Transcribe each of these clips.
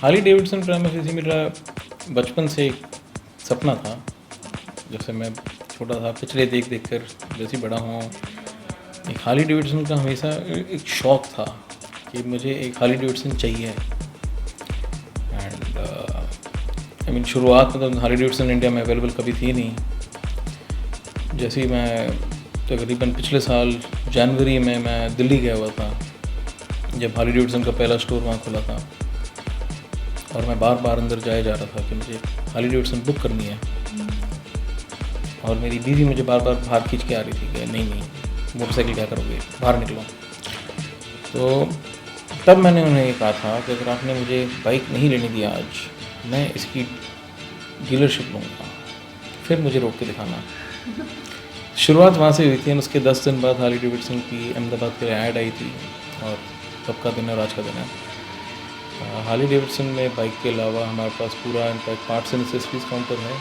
Harley Davidson primary मेरा बचपन से एक सपना था। जैसे मैं छोटा था पिछले देख कर जैसे बड़ा हूँ, एक हार्ली डेविडसन का हमेशा एक शौक़ था कि मुझे एक हार्ली डेविडसन चाहिए। एंड आई मीन शुरुआत में तो हार्ली डेविडसन इंडिया में अवेलेबल कभी थी नहीं। जैसे ही मैं तकरीबन पिछले साल जनवरी में मैं दिल्ली गया हुआ था, जब हार्ली डेविडसन का पहला स्टोर वहाँ खुला था, और मैं बार बार अंदर जाया जा रहा था कि मुझे हार्ली डेविडसन बुक करनी है। और मेरी बीवी मुझे बार बार बाहर खींच के आ रही थी कि नहीं मोटरसाइकिल क्या करोगे, बाहर निकलो। तो तब मैंने उन्हें ये कहा था कि अगर आपने मुझे बाइक नहीं लेने दिया आज, मैं इसकी डीलरशिप लूँगा, फिर मुझे रोक के दिखाना। शुरुआत वहाँ से हुई थी। उसके 10 दिन बाद हार्ली डेविडसन की अहमदाबाद के ऐड आई थी, और तब का दिन है और आज का दिन है। हार्ली डेविडसन में बाइक के अलावा हमारे पास पूरा in fact parts and accessories counter है,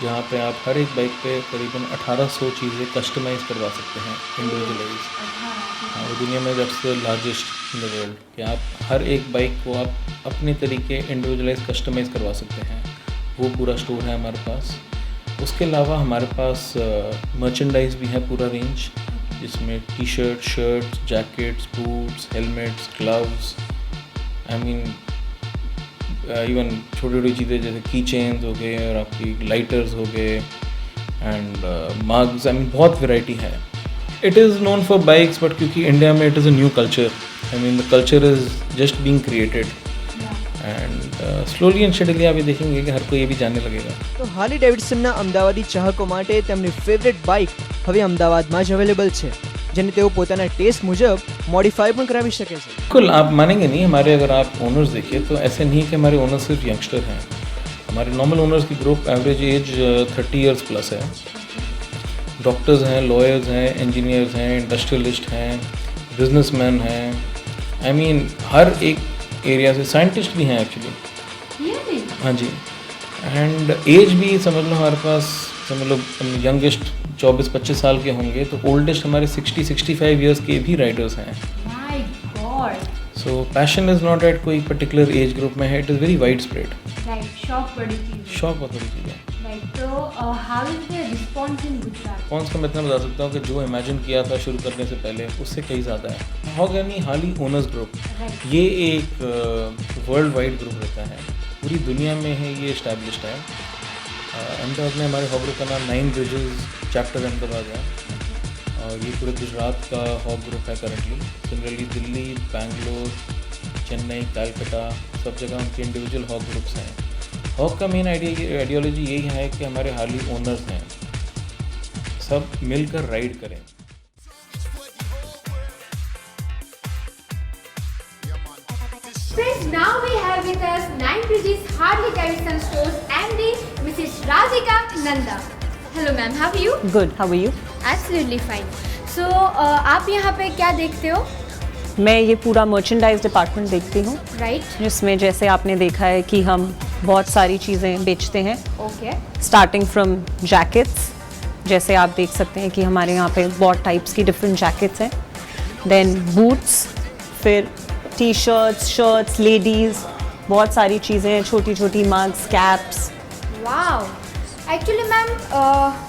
जहाँ पे आप हर एक बाइक पे करीबन 1800 चीज़ें कस्टमाइज़ करवा सकते हैं, इंडिविजुअलाइज। और दुनिया में that's the largest in the world कि आप हर एक बाइक को आप अपने तरीके इंडिविजुअलाइज कस्टमाइज़ करवा सकते हैं। वो पूरा स्टोर है हमारे पास। उसके अलावा हमारे पास मर्चेंडाइज भी है पूरा रेंज, जिसमें T shirt, shirts, jackets, boots, helmets, gloves, I mean even छोटी छोटी चीज़ें जैसे की चेन्स हो गए और आपकी लाइटर्स हो गए एंड मग्स। आई मीन बहुत वैरायटी है। It is known for bikes, but क्योंकि इंडिया में it is a new culture, I mean the culture is just being created and slowly and steadily आप ये देखेंगे कि हर कोई ये भी जानने लगेगा। તો હાર્લી ડેવિડસનના અમદાવાદી ચાહકો માટે તેમની ફેવરેટ બાઇક હવે અમદાવાદમાં જ અવેલેબલ છે, જેને તેઓ પોતાના ટેસ્ટ મુજબ મોડિફાઈ પણ કરાવી શકે છે। बिल्कुल, आप मानेंगे नहीं, हमारे अगर आप ओनर्स देखिए तो ऐसे नहीं कि हमारे ओनर्स सिर्फ यंगस्टर हैं। हमारे नॉर्मल ओनर्स की group average age 30 years plus है। डॉक्टर्स हैं, लॉयर्स हैं, इंजीनियर्स हैं, इंडस्ट्रियलिस्ट हैं, बिजनेसमैन हैं, आई मीन हर एक एरिया से, साइंटिस्ट भी हैं एक्चुअली। हाँ जी। एंड एज भी समझ लो हमारे पास, समझ लो यंगेस्ट 24-25 साल के होंगे, तो ओल्डेस्ट हमारे 60-65 ईयर्स के भी राइडर्स हैं। My God. So passion is not at कोई पर्टिकुलर एज ग्रुप में है, it is very wide spread. Right, शौक बड़ी चीज़ है। शौक बहुत बड़ी चीज़ है। राइट, तो how is the response in Gujarat? कौन सा मैं इतना बता सकता हूँ कि जो इमेजिन किया था शुरू करने से पहले उससे कहीं ज़्यादा है। हॉगनी हार्ली ओनर्स ग्रुप, ये एक वर्ल्ड वाइड ग्रुप रहता है, पूरी दुनिया में है ये इस्टेब्लिश्ड है। अहमदाबाद में हमारे हॉक ग्रुप का नाम 9 ब्रिजेस चैप्टर अहमदाबाद है, और ये पूरे गुजरात का हॉक ग्रुप है करंटली। सिमिलरली दिल्ली, बेंगलोर, चेन्नई, कलकत्ता, सब जगह उनके इंडिविजुअल हॉक ग्रुप्स हैं। हॉक का मेन आइडियोलॉजी यही है कि हमारे हार्ली ओनर्स हैं, सब मिलकर राइड करें। Friends, now we have with us 9 Bridges Harley Davidson stores MD, Mrs. Radhika Nanda. Hello ma'am, how are you? Good, how are you? Absolutely fine. So आप यहाँ पे क्या देखते हो? मैं ये पूरा मर्चेंडाइज डिपार्टमेंट देखती हूँ, Right. जिसमें जैसे आपने देखा है कि हम बहुत सारी चीज़ें बेचते हैं, Okay. Starting from jackets. जैसे आप देख सकते हैं कि हमारे यहाँ पे बहुत टाइप्स की डिफरेंट जैकेट्स हैं। देन बूट्स, फिर टी शर्ट्स, शर्ट्स, लेडीज़, बहुत सारी चीज़ें, छोटी छोटी mugs, caps. Wow. Actually ma'am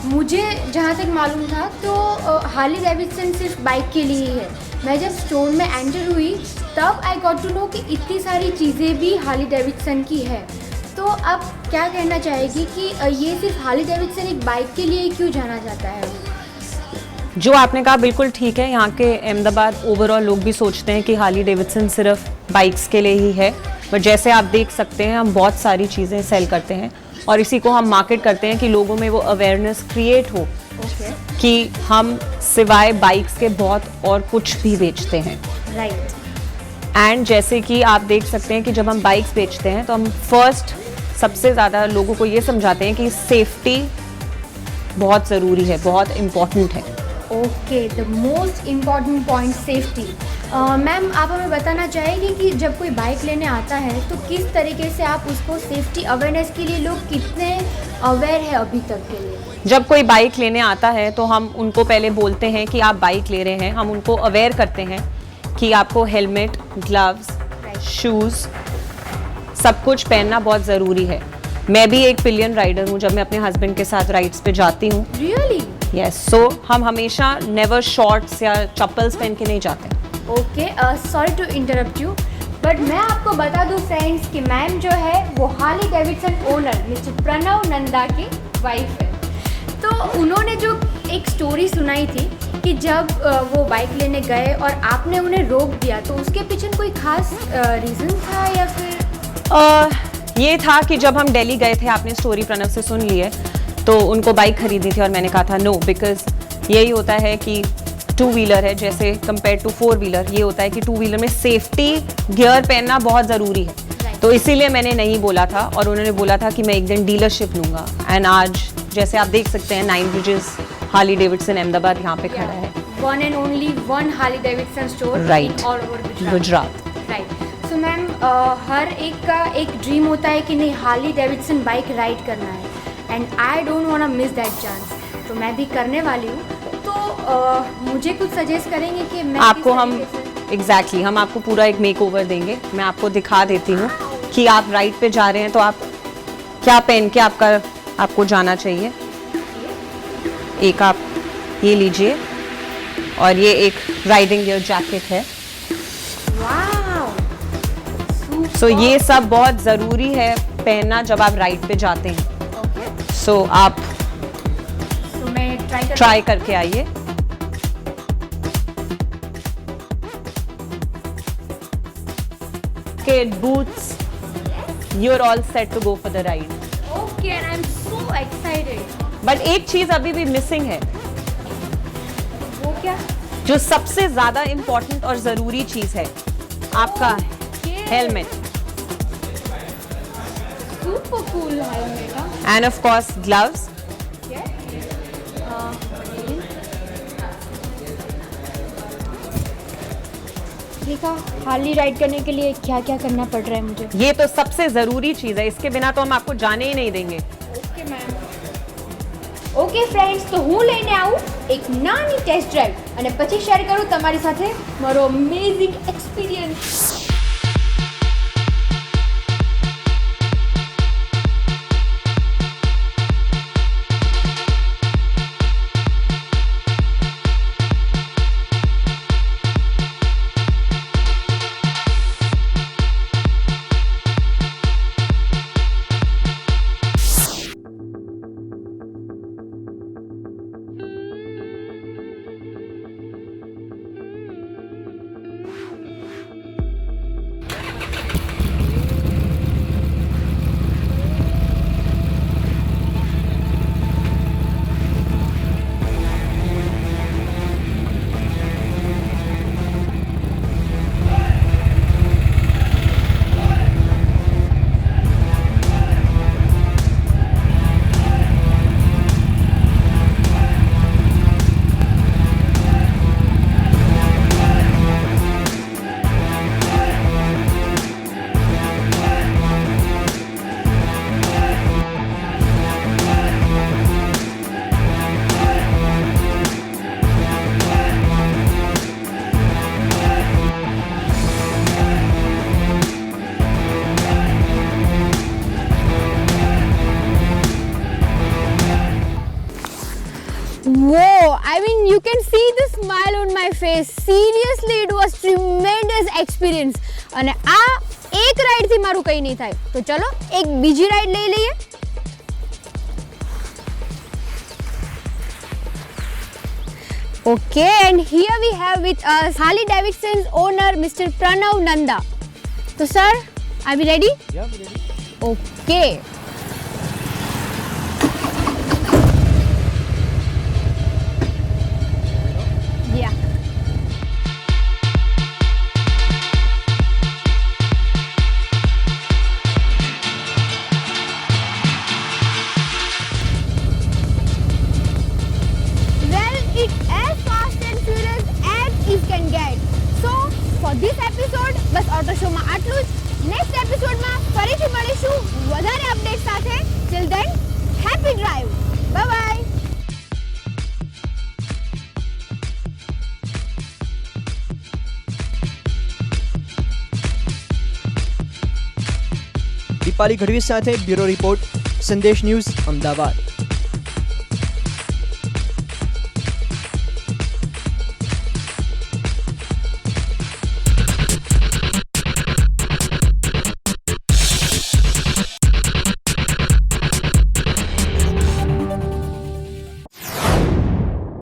मुझे जहाँ तक मालूम था तो हार्ली डेविडसन सिर्फ बाइक के लिए ही है। मैं जब स्टोर में एंटर हुई तब आई गॉट टू नो कि इतनी सारी चीज़ें भी हार्ली डेविडसन की है। तो आप क्या कहना चाहेगी कि ये सिर्फ हार्ली डेविडसन एक बाइक के लिए क्यों जाना जाता है? जो आपने कहा बिल्कुल ठीक है। यहाँ के अहमदाबाद ओवरऑल लोग भी सोचते हैं कि हार्ली डेविडसन सिर्फ बाइक्स के लिए ही है, बट जैसे आप देख सकते हैं हम बहुत सारी चीज़ें सेल करते हैं, और इसी को हम मार्केट करते हैं कि लोगों में वो अवेयरनेस क्रिएट हो कि हम सिवाय बाइक्स के बहुत और कुछ भी बेचते हैं। राइट। एंड जैसे कि आप देख सकते हैं कि जब हम बाइक्स बेचते हैं तो हम फर्स्ट सबसे ज़्यादा लोगों को ये समझाते हैं कि सेफ्टी बहुत ज़रूरी है, बहुत इम्पॉर्टेंट है। Okay, the most important point safety. Ma'am आप हमें बताना चाहेंगे कि जब कोई बाइक लेने आता है तो किस तरीके से आप उसको सेफ्टी अवेयरनेस के लिए लोग कितने अवेयर है अभी तक के लिए? जब कोई बाइक लेने आता है तो हम उनको पहले बोलते हैं कि आप बाइक ले रहे हैं, हम उनको अवेयर करते हैं कि आपको हेलमेट, ग्लव्स, शूज़, सब कुछ पहनना बहुत ज़रूरी है। मैं भी एक पिलियन राइडर हूँ, जब मैं अपने हस्बैंड के साथ राइड्स पे जाती हूँ। रियली? यस, सो हम हमेशा नेवर शॉर्ट्स या चप्पल्स पहन के नहीं जाते। Okay, sorry to interrupt you, but मैं आपको बता दूं फ्रेंड्स कि मैम जो है वो Harley Davidson owner mister Pranav Nanda की वाइफ है। तो उन्होंने जो एक स्टोरी सुनाई थी कि जब वो बाइक लेने गए और आपने उन्हें रोक दिया, तो उसके पीछे कोई खास रीज़न था या फिर? ये था कि जब हम दिल्ली गए थे, आपने स्टोरी प्रणव से सुन ली है, तो उनको बाइक खरीदनी थी और मैंने कहा था नो, बिकॉज यही होता है कि टू व्हीलर है जैसे कंपेयर टू फोर व्हीलर, ये होता है कि टू व्हीलर में सेफ्टी गियर पहनना बहुत ज़रूरी है। तो इसीलिए मैंने नहीं बोला था और उन्होंने बोला था कि मैं एक दिन डीलरशिप लूँगा। एंड आज जैसे आप देख सकते हैं 9 ब्रिजेस हार्ली डेविडसन अहमदाबाद यहाँ पे खड़ा है। One and only one Harley Davidson store Right. All over Gujarat. Right. So ma'am, हर एक का एक ड्रीम होता है कि नहीं हार्ली डेविडसन बाइक राइड करना है, and I don't want to miss that chance. तो मैं भी करने वाली हूँ। तो मुझे कुछ सजेस्ट करेंगे कि मैं आपको किस हम तरीके से- एग्जैक्टली हम आपको पूरा एक मेकओवर देंगे। मैं आपको दिखा देती हूँ कि आप राइड पे जा रहे हैं तो आप क्या पहन के आपको जाना चाहिए। एक आप ये लीजिए, और ये एक राइडिंग गियर जैकेट है। वाओ, सो ये सब बहुत ज़रूरी है पहनना जब आप राइड पे जाते हैं। ओके, सो आप तो मैं ट्राई करके आइए। Kid, boots, you're all set to go for the ride. Okay, and I am so excited. But एक चीज अभी भी मिसिंग है, वो क्या? जो सबसे ज्यादा इंपॉर्टेंट और जरूरी चीज है, आपका helmet super cool helmet. End of course gloves. देखा, हार्ली राइड करने के लिए क्या क्या करना पड़ रहा है मुझे। ये तो सबसे जरूरी चीज है, इसके बिना तो हम आपको जाने ही नहीं देंगे। ઓકે મેમ, ઓકે ફ્રેન્ડ્સ, તો હું લઈને આવું એક નાની ટેસ્ટ ડ્રાઈવ અને પછી શેર કરું તમારી સાથે મારો amazing experience. Whoa, I mean you can see the smile on my face. Seriously, it was tremendous experience. અને આ એક રાઈડ થી મારું કંઈ નહીં થાય, તો ચલો એક બીજી રાઈડ લઈ લઈએ. Okay, and here we have with us Harley Davidson's owner Mr. Pranav Nanda. So sir, are we ready? Yeah, I'm ready. Okay. Yeah. Well, it's as fast and furious as it can get. So, for this episode, bus auto શોમાં આટલું જ. Next એપિસોડમાં ફરીથી મળીશું વધારે update સાથે. Till then, happy drive. Bye bye. Dipali Gadhvi સાથે bureau report, સંદેશ ન્યૂઝ, અમદાવાદ.